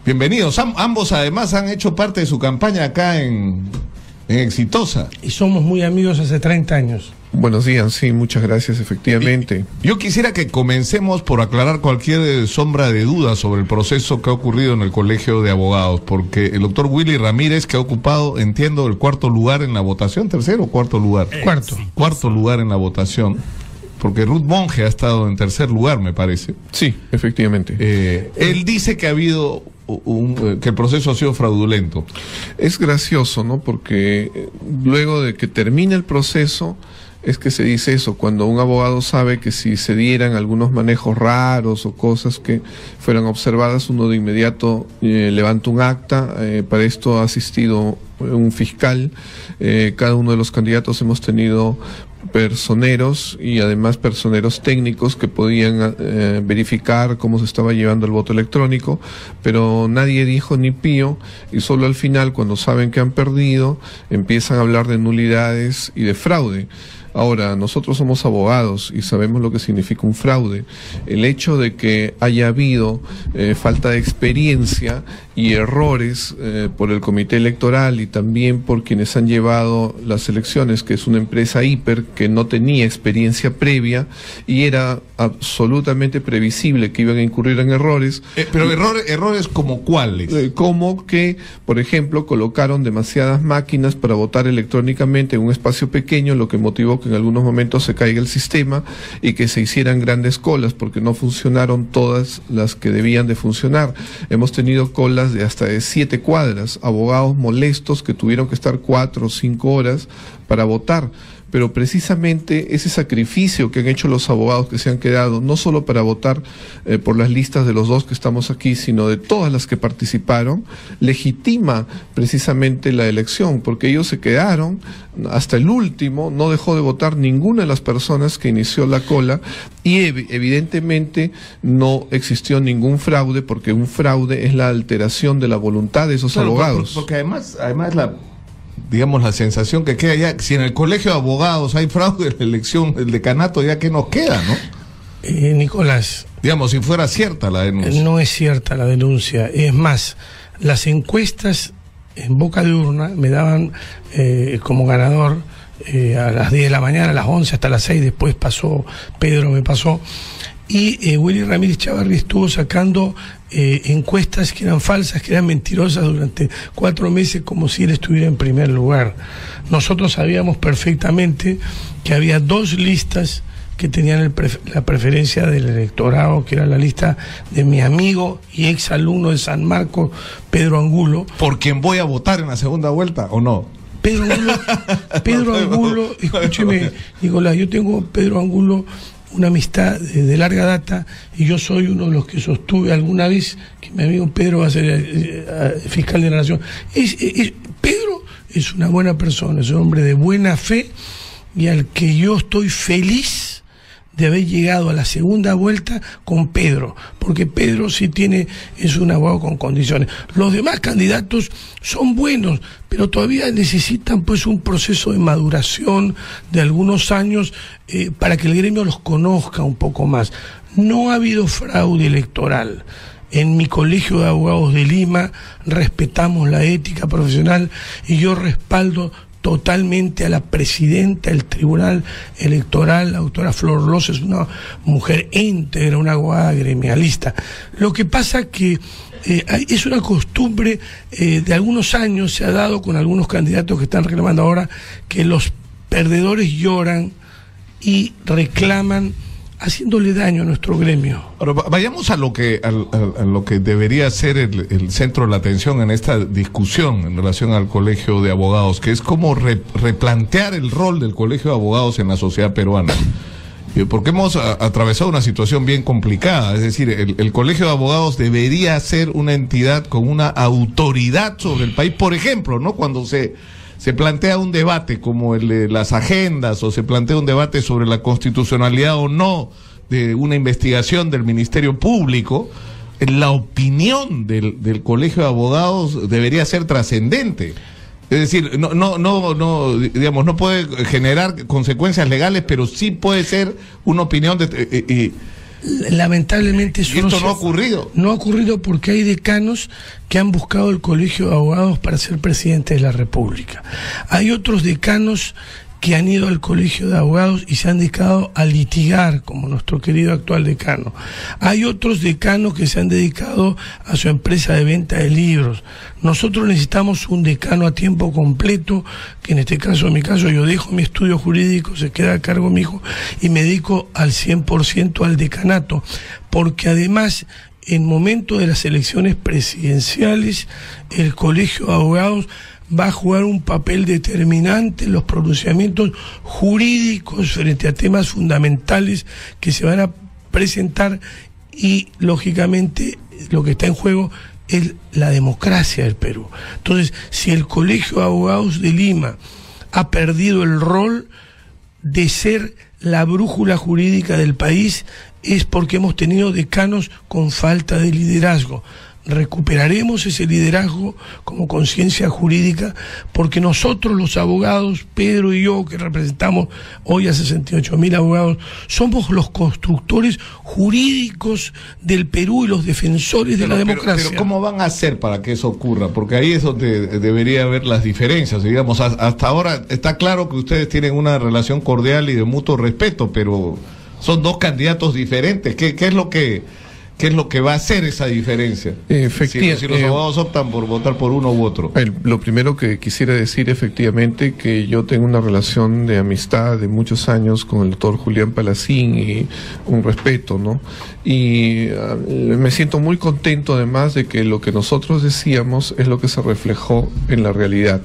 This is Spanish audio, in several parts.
Bienvenidos. Ambos además han hecho parte de su campaña acá en Exitosa. Y somos muy amigos hace 30 años. Buenos días, sí, muchas gracias, efectivamente. Yo quisiera que comencemos por aclarar cualquier sombra de duda sobre el proceso que ha ocurrido en el Colegio de Abogados, porque el doctor Willy Ramírez, que ha ocupado, entiendo, el cuarto lugar en la votación, ¿tercero o cuarto lugar? Cuarto lugar en la votación, porque Ruth Monge ha estado en tercer lugar, me parece. Sí, efectivamente. Él dice que ha habido que el proceso ha sido fraudulento. Es gracioso, ¿no? Porque luego de que termine el proceso es que se dice eso, cuando un abogado sabe que si se dieran algunos manejos raros o cosas que fueran observadas, uno de inmediato levanta un acta. Para esto ha asistido un fiscal. Cada uno de los candidatos hemos tenido personeros y además personeros técnicos que podían verificar cómo se estaba llevando el voto electrónico, pero nadie dijo ni pío, y solo al final, cuando saben que han perdido, empiezan a hablar de nulidades y de fraude. Ahora, nosotros somos abogados y sabemos lo que significa un fraude. El hecho de que haya habido falta de experiencia y errores por el comité electoral y también por quienes han llevado las elecciones, que es una empresa hiper que no tenía experiencia previa y era absolutamente previsible que iban a incurrir en errores. Pero errores ¿como cuáles? Como que, por ejemplo, colocaron demasiadas máquinas para votar electrónicamente en un espacio pequeño, lo que motivó que en algunos momentos se caiga el sistema y que se hicieran grandes colas porque no funcionaron todas las que debían de funcionar. Hemos tenido colas de hasta de 7 cuadras, abogados molestos que tuvieron que estar 4 o 5 horas para votar. Pero precisamente ese sacrificio que han hecho los abogados que se han quedado, no solo para votar por las listas de los dos que estamos aquí, sino de todas las que participaron, legitima precisamente la elección, porque ellos se quedaron hasta el último, no dejó de votar ninguna de las personas que inició la cola, y evidentemente no existió ningún fraude, porque un fraude es la alteración de la voluntad de esos abogados. Porque además la sensación que queda ya, si en el Colegio de Abogados hay fraude en la elección, el decanato, ya que nos queda, ¿no? Nicolás, digamos, si fuera cierta la denuncia. No es cierta la denuncia. Es más, las encuestas en boca de urna me daban como ganador a las 10 de la mañana, a las 11 hasta las 6, después pasó, Pedro me pasó, y Willy Ramírez Chávarri estuvo sacando encuestas que eran falsas, que eran mentirosas durante 4 meses, como si él estuviera en primer lugar. Nosotros sabíamos perfectamente que había 2 listas que tenían la preferencia del electorado, que era la lista de mi amigo y ex alumno de San Marcos, Pedro Angulo. ¿Por quien voy a votar en la segunda vuelta o no? Pedro Angulo, escúcheme, Nicolás, yo tengo Pedro Angulo una amistad de larga data, y yo soy uno de los que sostuve alguna vez que mi amigo Pedro va a ser fiscal de la Nación. Pedro es una buena persona, es un hombre de buena fe, y al que yo estoy feliz de haber llegado a la segunda vuelta con Pedro, porque Pedro sí es un abogado con condiciones. Los demás candidatos son buenos, pero todavía necesitan pues un proceso de maduración de algunos años para que el gremio los conozca un poco más. No ha habido fraude electoral. En mi Colegio de Abogados de Lima respetamos la ética profesional, y yo respaldo totalmente a la presidenta del Tribunal Electoral, la doctora Flor Loza. Es una mujer íntegra, una abogada gremialista. Lo que pasa que es una costumbre de algunos años, se ha dado con algunos candidatos que están reclamando ahora, que los perdedores lloran y reclaman, haciéndole daño a nuestro gremio. Ahora, vayamos a lo que debería ser el centro de la atención en esta discusión en relación al Colegio de Abogados, que es cómo replantear el rol del Colegio de Abogados en la sociedad peruana. Porque hemos atravesado una situación bien complicada. Es decir, el Colegio de Abogados debería ser una entidad con una autoridad sobre el país. Por ejemplo, ¿no? Cuando se plantea un debate como el de las agendas, o se plantea un debate sobre la constitucionalidad o no de una investigación del Ministerio Público, la opinión del Colegio de Abogados debería ser trascendente. Es decir, digamos, no puede generar consecuencias legales, pero sí puede ser una opinión Lamentablemente eso ¿Y esto no ha ocurrido? No ha ocurrido porque hay decanos que han buscado el colegio de abogados para ser presidente de la República. Hay otros decanos que han ido al colegio de abogados y se han dedicado a litigar, como nuestro querido actual decano. Hay otros decanos que se han dedicado a su empresa de venta de libros. Nosotros necesitamos un decano a tiempo completo, que en este caso, en mi caso, yo dejo mi estudio jurídico, se queda a cargo mi hijo, y me dedico al 100% al decanato, porque además, en momento de las elecciones presidenciales, el colegio de abogados va a jugar un papel determinante en los pronunciamientos jurídicos frente a temas fundamentales que se van a presentar, y lógicamente lo que está en juego es la democracia del Perú. Entonces, si el Colegio de Abogados de Lima ha perdido el rol de ser la brújula jurídica del país, es porque hemos tenido decanos con falta de liderazgo. Recuperaremos ese liderazgo como conciencia jurídica, porque nosotros los abogados, Pedro y yo, que representamos hoy a 68.000 abogados, somos los constructores jurídicos del Perú y los defensores de la democracia. Pero ¿cómo van a hacer para que eso ocurra? Porque ahí es donde debería haber las diferencias. Digamos, hasta ahora está claro que ustedes tienen una relación cordial y de mutuo respeto, pero son dos candidatos diferentes. ¿Qué es lo que va a hacer esa diferencia? Si los abogados optan por votar por uno u otro. Lo primero que quisiera decir, efectivamente, que yo tengo una relación de amistad de muchos años con el doctor Julián Palacín, y un respeto, ¿no? Y me siento muy contento, además, de que lo que nosotros decíamos es lo que se reflejó en la realidad.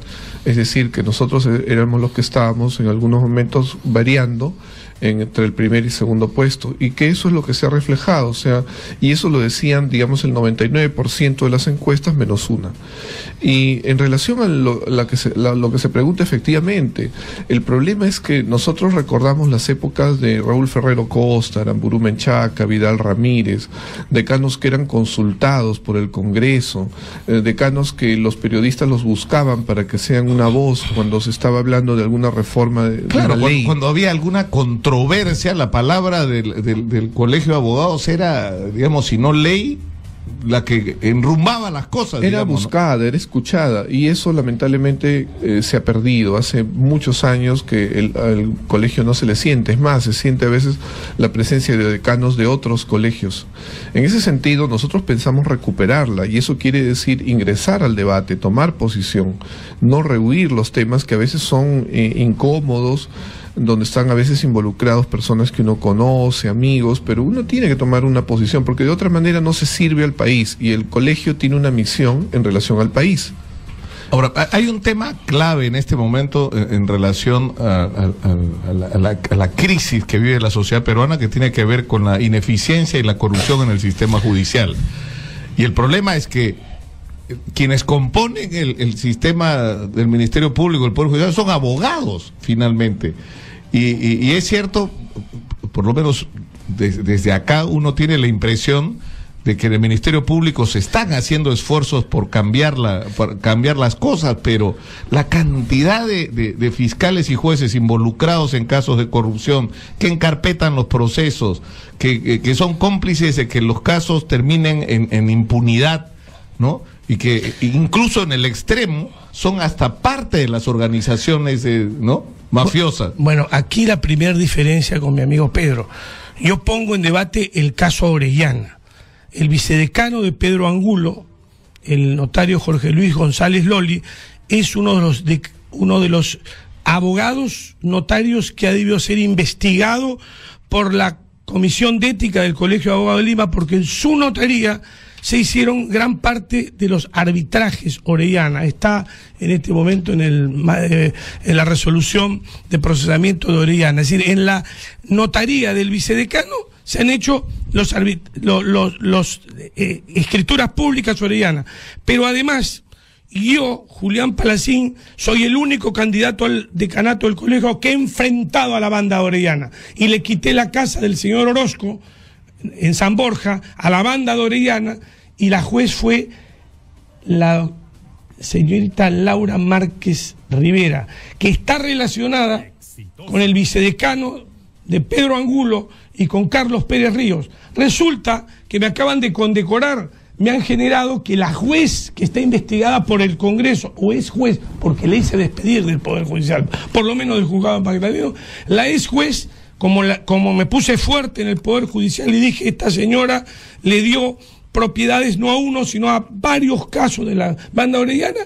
Es decir, que nosotros éramos los que estábamos en algunos momentos variando entre el primer y segundo puesto, y que eso es lo que se ha reflejado, o sea, y eso lo decían, digamos, el 99% de las encuestas menos una. Y en relación a lo que se pregunta, efectivamente, el problema es que nosotros recordamos las épocas de Raúl Ferrero Costa, Aramburu Menchaca, Vidal Ramírez, decanos que eran consultados por el Congreso, decanos que los periodistas los buscaban para que sean una voz cuando se estaba hablando de alguna reforma de una ley. Cuando había alguna controversia, la palabra del Colegio de Abogados era, digamos, si no ley, la que enrumbaba las cosas. Era digamos, buscada, ¿no? Era escuchada, y eso lamentablemente se ha perdido. Hace muchos años que al colegio no se le siente, es más, se siente a veces la presencia de decanos de otros colegios. En ese sentido, nosotros pensamos recuperarla, y eso quiere decir ingresar al debate, tomar posición, no rehuir los temas que a veces son incómodos, donde están a veces involucrados personas que uno conoce, amigos, pero uno tiene que tomar una posición, porque de otra manera no se sirve al país, y el colegio tiene una misión en relación al país. Ahora, hay un tema clave en este momento en relación a la crisis que vive la sociedad peruana, que tiene que ver con la ineficiencia y la corrupción en el sistema judicial. Y el problema es que quienes componen el sistema del Ministerio Público, el Poder Judicial, son abogados, finalmente. Y es cierto, por lo menos desde acá uno tiene la impresión de que en el Ministerio Público se están haciendo esfuerzos por cambiar las cosas, pero la cantidad de fiscales y jueces involucrados en casos de corrupción, que encarpetan los procesos, que son cómplices de que los casos terminen en impunidad, ¿no? Y que incluso en el extremo son hasta parte de las organizaciones ¿no? mafiosas. Bueno, aquí la primera diferencia con mi amigo Pedro. Yo pongo en debate el caso Orellana. El vicedecano de Pedro Angulo, el notario Jorge Luis González Loli, es uno de los abogados notarios que ha debido ser investigado por la Comisión de Ética del Colegio de Abogados de Lima, porque en su notaría se hicieron gran parte de los arbitrajes Orellana. Está en este momento en la resolución de procesamiento de Orellana. Es decir, en la notaría del vicedecano se han hecho los escrituras públicas Orellana. Pero además, yo, Julián Palacín, soy el único candidato al decanato del colegio que he enfrentado a la banda Orellana. Y le quité la casa del señor Orozco en San Borja a la banda de Orellana, y la juez fue la señorita Laura Márquez Rivera, que está relacionada con el vicedecano de Pedro Angulo y con Carlos Pérez Ríos. Resulta que me acaban de condecorar, me han generado que la juez que está investigada por el Congreso, o es juez, porque le hice despedir del Poder Judicial, por lo menos del juzgado magdaleno, la ex juez, como me puse fuerte en el Poder Judicial y dije, esta señora le dio propiedades no a uno, sino a varios casos de la banda orellana,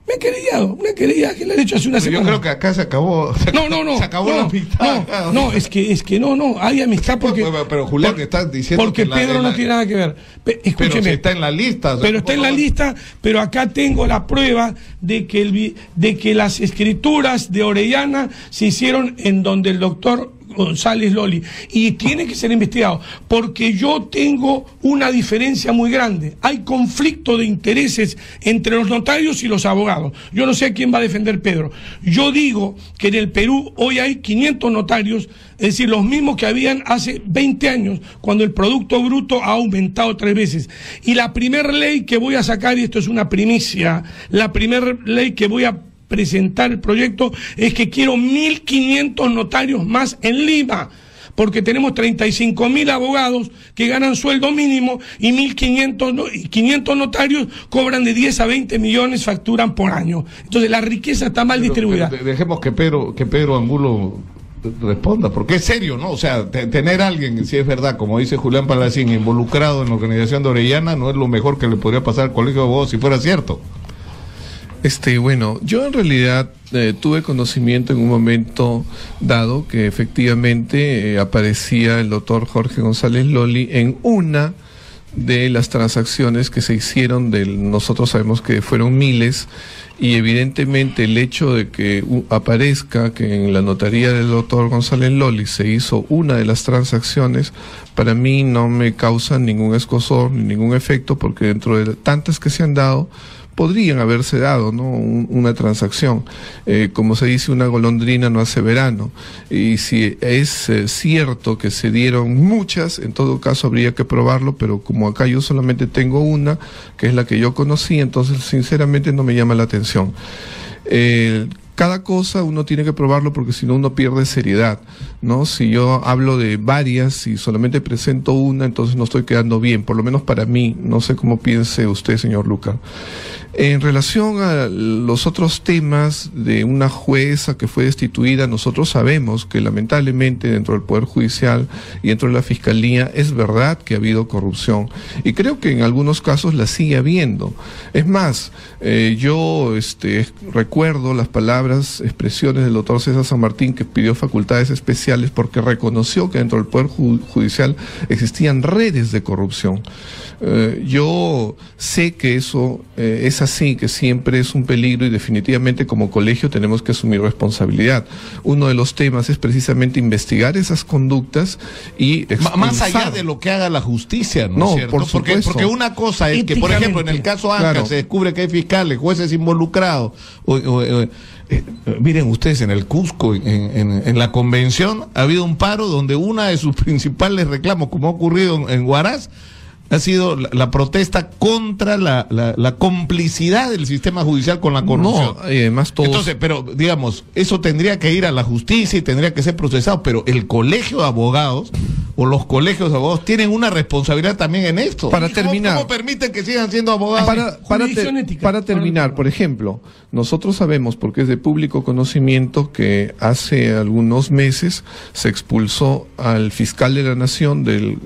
me han querellado, una querella que le han hecho hace una semana. Yo creo que acá se acabó. No. Se acabó la amistad. No, es que no, hay amistad porque. Pero Julián, te estás diciendo porque que Pedro no tiene nada que ver. Escúcheme. Pero si está en la lista. Pero está en la lista, pero acá tengo la prueba de que las escrituras de Orellana se hicieron en donde el doctor González Loli, y tiene que ser investigado, porque yo tengo una diferencia muy grande. Hay conflicto de intereses entre los notarios y los abogados. Yo no sé a quién va a defender Pedro. Yo digo que en el Perú hoy hay 500 notarios, es decir, los mismos que habían hace 20 años, cuando el Producto Bruto ha aumentado 3 veces. Y la primera ley que voy a sacar, y esto es una primicia, la primera ley que voy a presentar el proyecto es que quiero 1.500 notarios más en Lima, porque tenemos 35.000 abogados que ganan sueldo mínimo y 500 notarios cobran de 10 a 20 millones, facturan por año. Entonces la riqueza está mal distribuida. Dejemos que Pedro Angulo responda, porque es serio, ¿no? O sea, tener a alguien, si es verdad, como dice Julián Palacín, involucrado en la organización de Orellana, no es lo mejor que le podría pasar al Colegio de Abogados si fuera cierto. Bueno, yo en realidad tuve conocimiento en un momento dado que efectivamente aparecía el doctor Jorge González Loli en una de las transacciones que se hicieron, nosotros sabemos que fueron miles, y evidentemente el hecho de que aparezca que en la notaría del doctor González Loli se hizo una de las transacciones, para mí no me causa ningún escozor ni ningún efecto, porque dentro de tantas que se han dado, podrían haberse dado, ¿no?, una transacción. Como se dice, una golondrina no hace verano. Y si es cierto que se dieron muchas, en todo caso habría que probarlo, pero como acá yo solamente tengo una, que es la que yo conocí, entonces sinceramente no me llama la atención. Cada cosa uno tiene que probarlo, porque si no uno pierde seriedad, ¿no? Si yo hablo de varias y solamente presento una, entonces no estoy quedando bien, por lo menos para mí. No sé cómo piense usted, señor Luca. En relación a los otros temas de una jueza que fue destituida, nosotros sabemos que lamentablemente dentro del Poder Judicial y dentro de la Fiscalía es verdad que ha habido corrupción, y creo que en algunos casos la sigue habiendo. Es más, yo recuerdo las expresiones del doctor César San Martín, que pidió facultades especiales porque reconoció que dentro del Poder Judicial existían redes de corrupción. Yo sé que eso es así, que siempre es un peligro, y definitivamente como colegio tenemos que asumir responsabilidad. Uno de los temas es precisamente investigar esas conductas y expulsar. Más allá de lo que haga la justicia, ¿no es cierto? Por supuesto. Porque una cosa es que, por ejemplo, en el caso ANCA, claro, se descubre que hay fiscales, jueces involucrados. Miren ustedes, en el Cusco, en la convención, ha habido un paro donde una de sus principales reclamos, como ha ocurrido en Huaraz, ha sido la protesta contra la complicidad del sistema judicial con la corrupción. No, además todos... Entonces, pero digamos, eso tendría que ir a la justicia y tendría que ser procesado, pero el colegio de abogados o los colegios de abogados tienen una responsabilidad también en esto. Para terminar, ¿Cómo permiten que sigan siendo abogados? Para terminar, por ejemplo, nosotros sabemos, porque es de público conocimiento, que hace algunos meses se expulsó al fiscal de la Nación del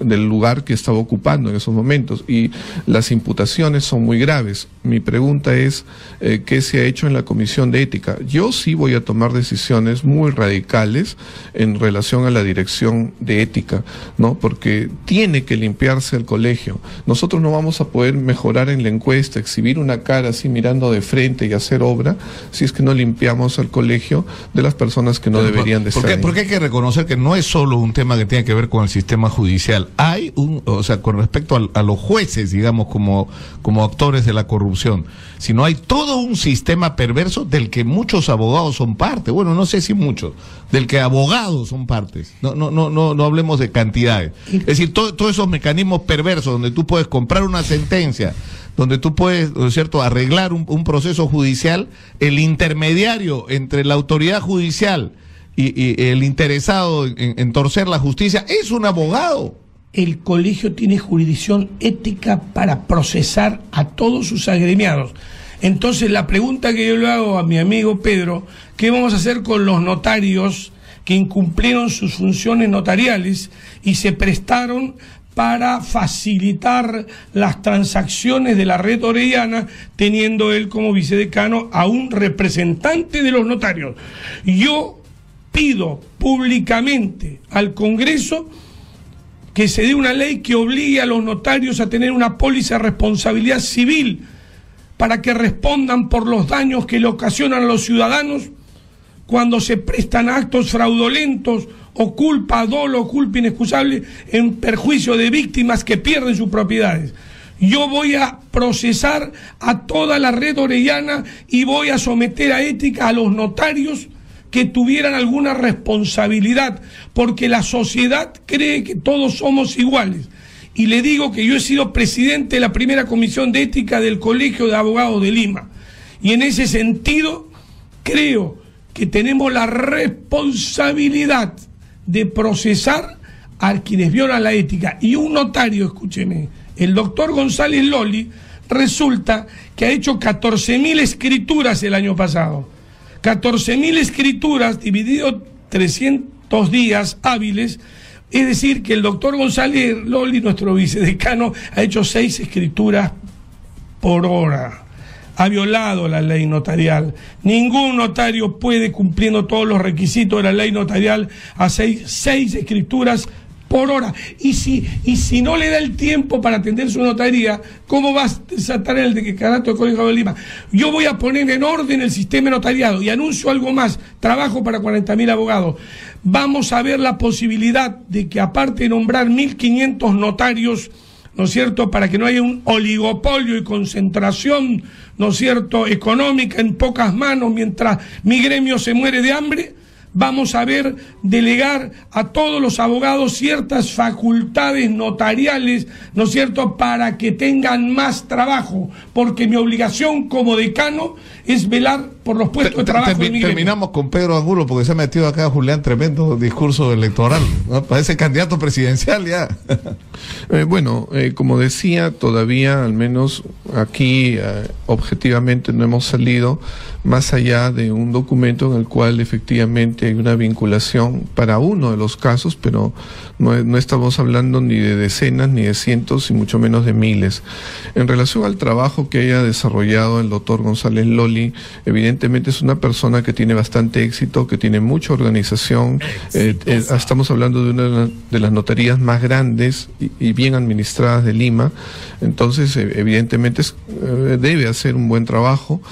lugar que estaba ocupando en esos momentos, y las imputaciones son muy graves. Mi pregunta es, ¿qué se ha hecho en la Comisión de Ética? Yo sí voy a tomar decisiones muy radicales en relación a la Dirección de Ética, ¿no? Porque tiene que limpiarse el colegio. Nosotros no vamos a poder mejorar en la encuesta, exhibir una cara así mirando de frente y hacer obra, si es que no limpiamos al colegio de las personas que no deberían de estar ahí. Porque hay que reconocer que no es solo un tema que tiene que ver con el sistema judicial. Hay con respecto a los jueces, digamos, como actores de la corrupción, sino hay todo un sistema perverso del que muchos abogados son parte. Bueno, no sé si muchos, del que abogados son partes. No hablemos de cantidades. Es decir, todos esos mecanismos perversos donde tú puedes comprar una sentencia, donde tú puedes, ¿no es cierto?, arreglar un proceso judicial, el intermediario entre la autoridad judicial y el interesado en torcer la justicia es un abogado. El colegio tiene jurisdicción ética para procesar a todos sus agremiados. Entonces la pregunta que yo le hago a mi amigo Pedro, ¿qué vamos a hacer con los notarios que incumplieron sus funciones notariales y se prestaron para facilitar las transacciones de la red orellana, teniendo él como vicedecano a un representante de los notarios? Yo pido públicamente al Congreso que se dé una ley que obligue a los notarios a tener una póliza de responsabilidad civil para que respondan por los daños que le ocasionan a los ciudadanos cuando se prestan actos fraudulentos o culpa, dolo o culpa inexcusable en perjuicio de víctimas que pierden sus propiedades. Yo voy a procesar a toda la red orellana y voy a someter a ética a los notarios que tuvieran alguna responsabilidad, porque la sociedad cree que todos somos iguales. Y le digo que yo he sido presidente de la primera comisión de ética del Colegio de Abogados de Lima, y en ese sentido creo que tenemos la responsabilidad de procesar a quienes violan la ética. Y un notario, escúcheme, el doctor González Loli, resulta que ha hecho 14.000 escrituras el año pasado. 14.000 escrituras dividido 300 días hábiles, es decir, que el doctor González Loli, nuestro vicedecano, ha hecho 6 escrituras por hora. Ha violado la ley notarial. Ningún notario puede, cumpliendo todos los requisitos de la ley notarial, hacer 6 escrituras por hora. Y si no le da el tiempo para atender su notaría, ¿cómo va a desatar el decanato del Colegio de Lima? Yo voy a poner en orden el sistema notariado y anuncio algo más. Trabajo para 40.000 abogados. Vamos a ver la posibilidad de que, aparte de nombrar 1.500 notarios, ¿no es cierto?, para que no haya un oligopolio y concentración, ¿no es cierto?, económica en pocas manos mientras mi gremio se muere de hambre, vamos a ver delegar a todos los abogados ciertas facultades notariales, ¿no es cierto?, para que tengan más trabajo, porque mi obligación como decano es velar por los puestos de trabajo de mi gremio. Terminamos con Pedro Angulo, porque se ha metido acá Julián tremendo discurso electoral, ¿no? Parece candidato presidencial ya. Como decía, todavía, al menos aquí, objetivamente no hemos salido más allá de un documento en el cual efectivamente hay una vinculación para uno de los casos, pero no estamos hablando ni de decenas, ni de cientos, y mucho menos de miles. En relación al trabajo que haya desarrollado el doctor González Loli, evidentemente es una persona que tiene bastante éxito, que tiene mucha organización. Estamos hablando de una de las notarías más grandes y bien administradas de Lima. Entonces, evidentemente debe hacer un buen trabajo.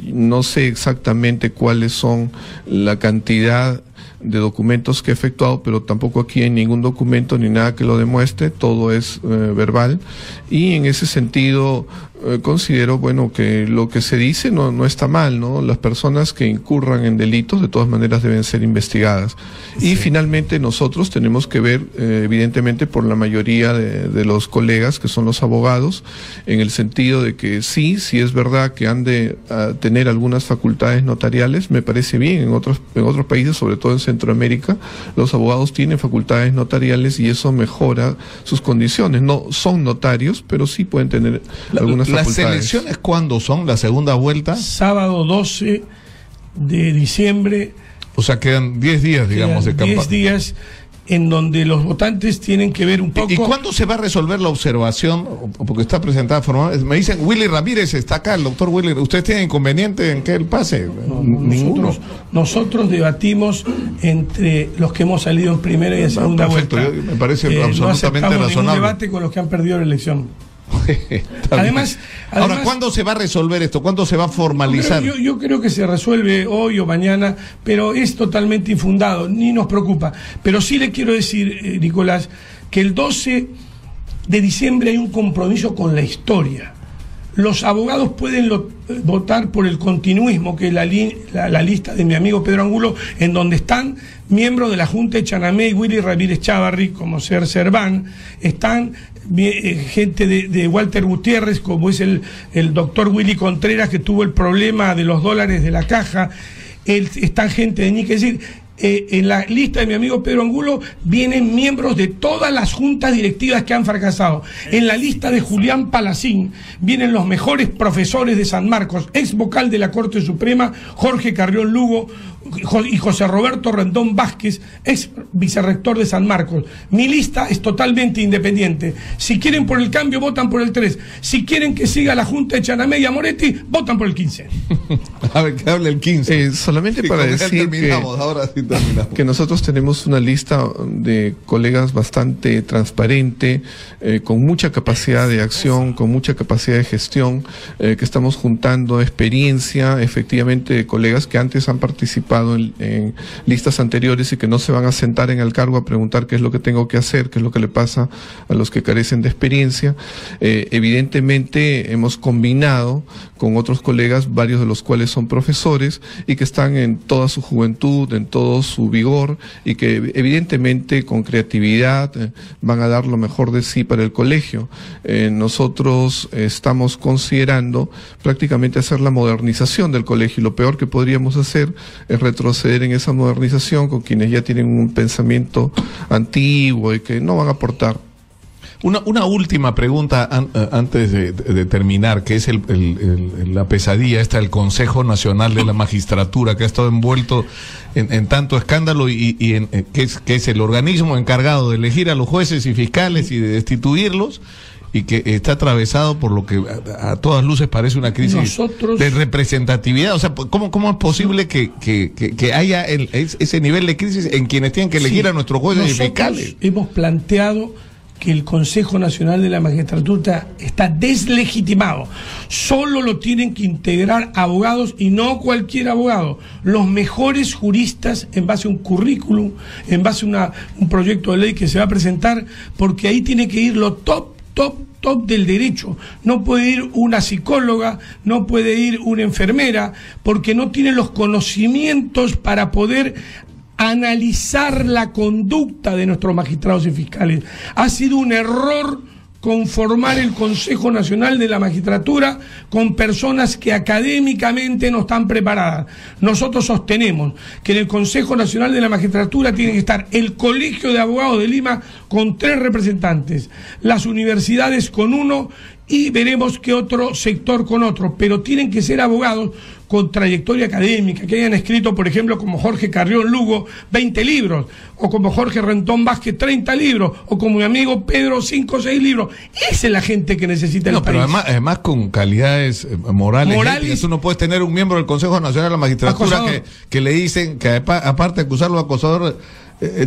No sé exactamente cuáles son la cantidad de documentos que he efectuado, pero tampoco aquí hay ningún documento ni nada que lo demuestre, todo es verbal, y en ese sentido considero, que lo que se dice no está mal, ¿no? Las personas que incurran en delitos de todas maneras deben ser investigadas. Sí. Y finalmente nosotros tenemos que ver, evidentemente, por la mayoría de los colegas, que son los abogados, en el sentido de que sí es verdad que han de tener algunas facultades notariales. Me parece bien. En otros países, sobre todo en Centroamérica, los abogados tienen facultades notariales y eso mejora sus condiciones. No son notarios, pero sí pueden tener algunas facultades. ¿Las elecciones cuándo son? ¿La segunda vuelta? Sábado 12 de diciembre. O sea, quedan 10 días, digamos, de campaña. 10 días en donde los votantes tienen que ver un poco... ¿Y cuándo se va a resolver la observación? Porque está presentada formalmente. Me dicen, Willy Ramírez está acá, el doctor Willy. ¿Ustedes tienen inconveniente en que él pase? Ninguno. Nosotros debatimos entre los que hemos salido en primera y en segunda vuelta. Me parece absolutamente razonable. No ningún debate con los que han perdido la elección. Además, ahora, ¿cuándo se va a resolver esto? ¿Cuándo se va a formalizar? Yo creo que se resuelve hoy o mañana, pero es totalmente infundado, ni nos preocupa. Pero sí le quiero decir, Nicolás, que el 12 de diciembre hay un compromiso con la historia. Los abogados pueden votar por el continuismo, que es la lista de mi amigo Pedro Angulo, en donde están miembros de la Junta de Chanamé y Willy Ramírez Chávarri, como Ser Serván, están gente de Walter Gutiérrez, como es el doctor Willy Contreras, que tuvo el problema de los dólares de la caja, están gente de Nique. Es decir, en la lista de mi amigo Pedro Angulo vienen miembros de todas las juntas directivas que han fracasado. En la lista de Julián Palacín vienen los mejores profesores de San Marcos, ex vocal de la Corte Suprema, Jorge Carrión Lugo, y José Roberto Rendón Vázquez, ex vicerrector de San Marcos. Mi lista es totalmente independiente. Si quieren por el cambio, votan por el 3. Si quieren que siga la Junta de Chanamé y Moretti, votan por el 15. A ver, que hable el 15. Solamente para decir que nosotros tenemos una lista de colegas bastante transparente, con mucha capacidad de acción, con mucha capacidad de gestión, que estamos juntando experiencia, efectivamente, de colegas que antes han participado en listas anteriores y que no se van a sentar en el cargo a preguntar qué es lo que tengo que hacer, qué es lo que le pasa a los que carecen de experiencia. Evidentemente hemos combinado con otros colegas, varios de los cuales son profesores y que están en toda su juventud, en todo su vigor, y que evidentemente con creatividad van a dar lo mejor de sí para el colegio. Nosotros estamos considerando prácticamente hacer la modernización del colegio, y lo peor que podríamos hacer es retroceder en esa modernización con quienes ya tienen un pensamiento antiguo y que no van a aportar. Una última pregunta antes de terminar, que es la pesadilla esta del Consejo Nacional de la Magistratura, que ha estado envuelto en tanto escándalo que es el organismo encargado de elegir a los jueces y fiscales y de destituirlos, y que está atravesado por lo que a todas luces parece una crisis de representatividad. O sea, ¿cómo es posible que haya ese nivel de crisis en quienes tienen que elegir a nuestros jueces y fiscales? Hemos planteado que el Consejo Nacional de la Magistratura está deslegitimado. Solo lo tienen que integrar abogados, y no cualquier abogado, los mejores juristas en base a un currículum, en base a un proyecto de ley que se va a presentar, porque ahí tiene que ir lo top del derecho. No puede ir una psicóloga, no puede ir una enfermera, porque no tiene los conocimientos para poder analizar la conducta de nuestros magistrados y fiscales. Ha sido un error conformar el Consejo Nacional de la Magistratura con personas que académicamente no están preparadas. Nosotros sostenemos que en el Consejo Nacional de la Magistratura tiene que estar el Colegio de Abogados de Lima con 3 representantes, las universidades con 1, y veremos qué otro sector con otro, pero tienen que ser abogados con trayectoria académica, que hayan escrito, por ejemplo, como Jorge Carrión Lugo, 20 libros, o como Jorge Rendón Vázquez, 30 libros, o como mi amigo Pedro, 5 o 6 libros. Esa es la gente que necesita el país. Pero además con calidades morales. Tú no puedes tener un miembro del Consejo Nacional de la Magistratura que le dicen que, aparte de acusarlo de acosador,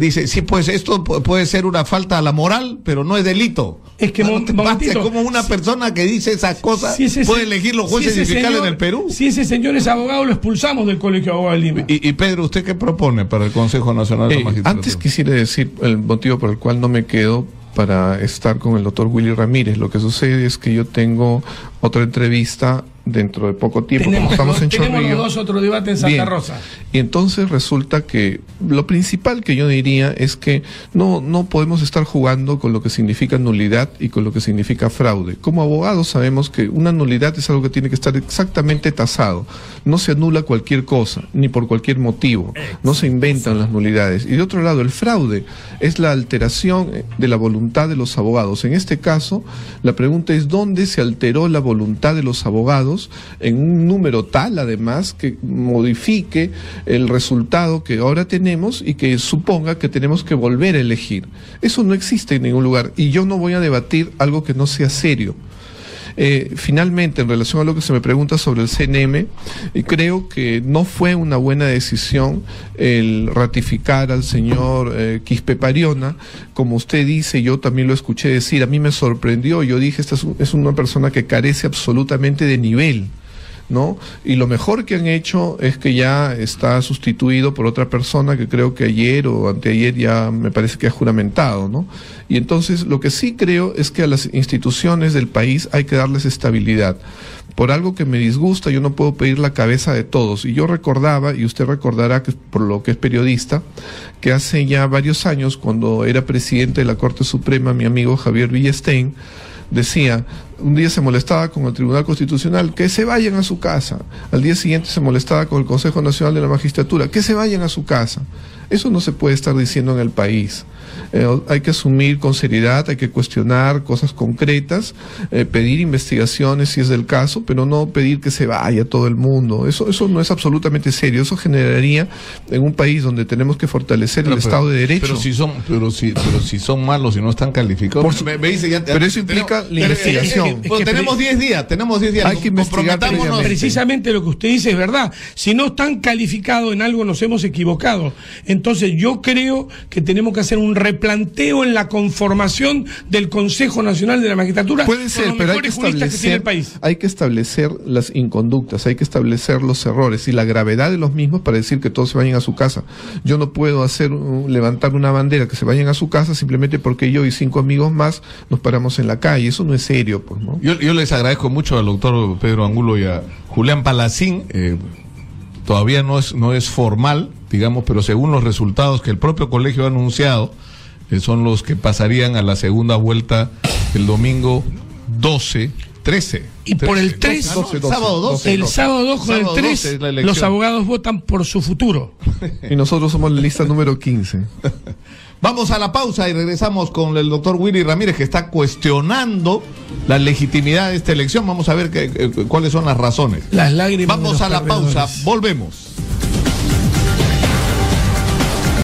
dice, sí, pues esto puede ser una falta a la moral, pero no es delito. Es que como una persona que dice esas cosas puede elegir los jueces y fiscales en el Perú. Si ese señor es abogado, lo expulsamos del Colegio de Abogados de Lima. Y Pedro, ¿usted qué propone para el Consejo Nacional de la Magistratura? Antes quisiera decir el motivo por el cual no me quedo para estar con el doctor Willy Ramírez. Lo que sucede es que yo tengo otra entrevista dentro de poco tiempo, como estamos en Chorrillos. Tenemos los 2 otro debate en Santa Rosa. Y entonces resulta que lo principal que yo diría es que no podemos estar jugando con lo que significa nulidad y con lo que significa fraude. Como abogados sabemos que una nulidad es algo que tiene que estar exactamente tasado. No se anula cualquier cosa, ni por cualquier motivo. No se inventan las nulidades. Y de otro lado, el fraude es la alteración de la voluntad de los abogados. En este caso, la pregunta es ¿dónde se alteró la voluntad de los abogados en un número tal, además, que modifique el resultado que ahora tenemos y que suponga que tenemos que volver a elegir? Eso no existe en ningún lugar, y yo no voy a debatir algo que no sea serio. Finalmente, en relación a lo que se me pregunta sobre el CNM, creo que no fue una buena decisión el ratificar al señor Quispe Pariona. Como usted dice, yo también lo escuché decir, a mí me sorprendió, yo dije, esta es una persona que carece absolutamente de nivel, ¿no? Y lo mejor que han hecho es que ya está sustituido por otra persona que creo que ayer o anteayer ya me parece que ha juramentado, ¿no? Y entonces lo que sí creo es que a las instituciones del país hay que darles estabilidad. Por algo que me disgusta, yo no puedo pedir la cabeza de todos. Y yo recordaba, y usted recordará, que por lo que es periodista, que hace ya varios años, cuando era presidente de la Corte Suprema, mi amigo Javier Villestein, decía, un día se molestaba con el Tribunal Constitucional, que se vayan a su casa. Al día siguiente se molestaba con el Consejo Nacional de la Magistratura, que se vayan a su casa. Eso no se puede estar diciendo en el país. Hay que asumir con seriedad, hay que cuestionar cosas concretas, pedir investigaciones si es del caso, pero no pedir que se vaya todo el mundo. Eso no es absolutamente serio. Eso generaría en un país donde tenemos que fortalecer el Estado de Derecho. Pero si son malos y no están calificados. Pero eso implica la investigación. Tenemos 10 días. Hay que investigar. Precisamente lo que usted dice es verdad. Si no están calificados en algo, nos hemos equivocado. Entonces yo creo que tenemos que hacer un replanteo en la conformación del Consejo Nacional de la Magistratura. Puede ser, pero hay que establecer las inconductas, hay que establecer los errores y la gravedad de los mismos para decir que todos se vayan a su casa. Yo no puedo levantar una bandera que se vayan a su casa simplemente porque yo y 5 amigos más nos paramos en la calle. Eso no es serio, pues, ¿no? Yo les agradezco mucho al doctor Pedro Angulo y a Julián Palacín. Todavía no es formal, digamos, pero según los resultados que el propio colegio ha anunciado, son los que pasarían a la segunda vuelta el domingo 13. Y por el 3, sábado 12. El sábado 2 con el 3, los abogados votan por su futuro. Y nosotros somos la lista número 15. Vamos a la pausa y regresamos con el doctor Willy Ramírez, que está cuestionando la legitimidad de esta elección. Vamos a ver cuáles son las razones. Las lágrimas. Vamos a la pausa, volvemos.